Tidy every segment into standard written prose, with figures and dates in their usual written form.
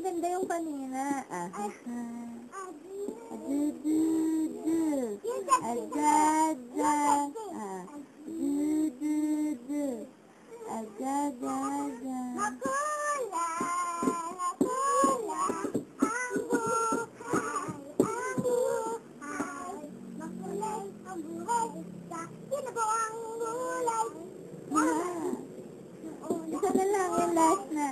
maganda yung kanina. Isa na lang yung last na.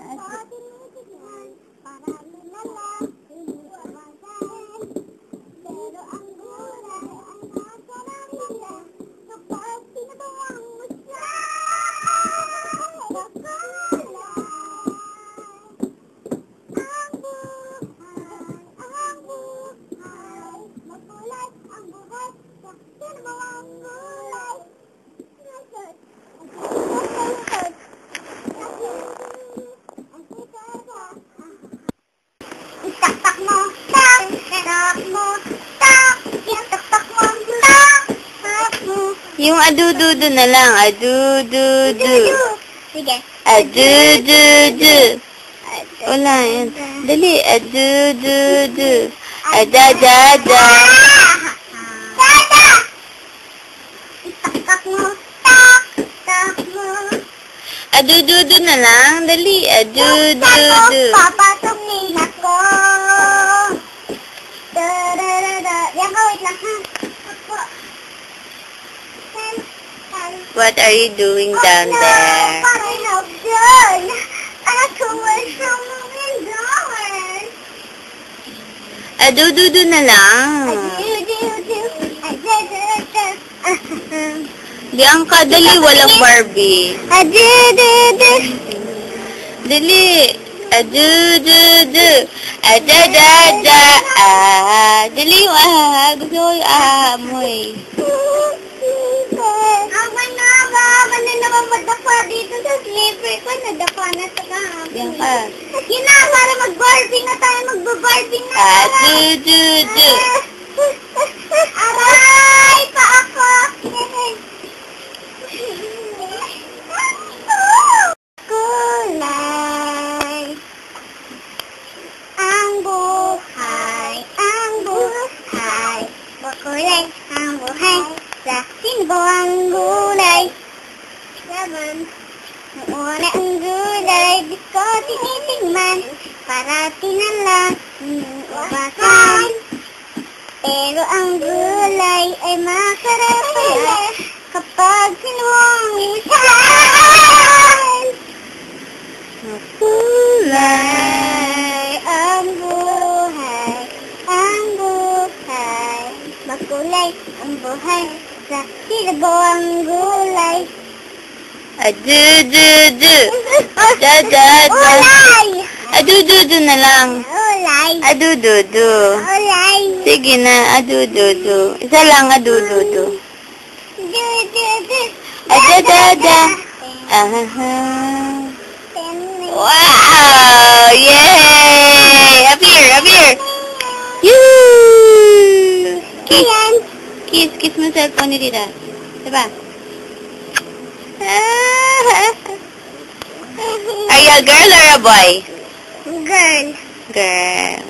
Itaktak mo, tak, tak mo, tak, itaktak mo, tak, tak mo. Yung adududu na lang. Adududu. Sige. Adududu. Wala yan. Dali. Adududu. Adadada. Dada! Itaktak mo, tak, tak mo. Adududu na lang. Dali. Adududu. Papasok nila ko. Da-da-da-da. Yan ka, wait lang ha. What are you doing down there? Parang nabdyan. Anak ko, wala siyang $1,000,000. Adududu na lang. Diyan ka. Dali. Walang Barbie. Dali. Adududu. Adadada. Dali. Gusto ko yung amoy. Ano naman madapa dito sa slipper ko? Nadapa na sa kahapon. Diyan ka. Yun na, para mag-barbing na tayo. Mag-barbing na. Adududu. Aray! Pa ako! Kulay ang buhay, ang buhay. Makulay ang buhay. Sa sino ang gulay? Laman. Noon ang gulay, di ko tinitingnan. Parati na lang ubasan. Pero ang gulay ay masarap pala kapag sinuwisan. Kulay ang buhay, ang buhay. Makulay ang buhay, sa silbo ang gulay. Adududu. Adadada. Ulay! Adududu na lang. Ulay! Adududu. Ulay! Sige na. Adududu. Isa lang. Adududu. Du-du-du. Adadada. Wow! Yay! Up here! Up here! Yoo! Kiss! Ayan. Kiss! Kiss mo sa cellphone ni Tita. Diba? Are you a girl or a boy? Girl. Girl.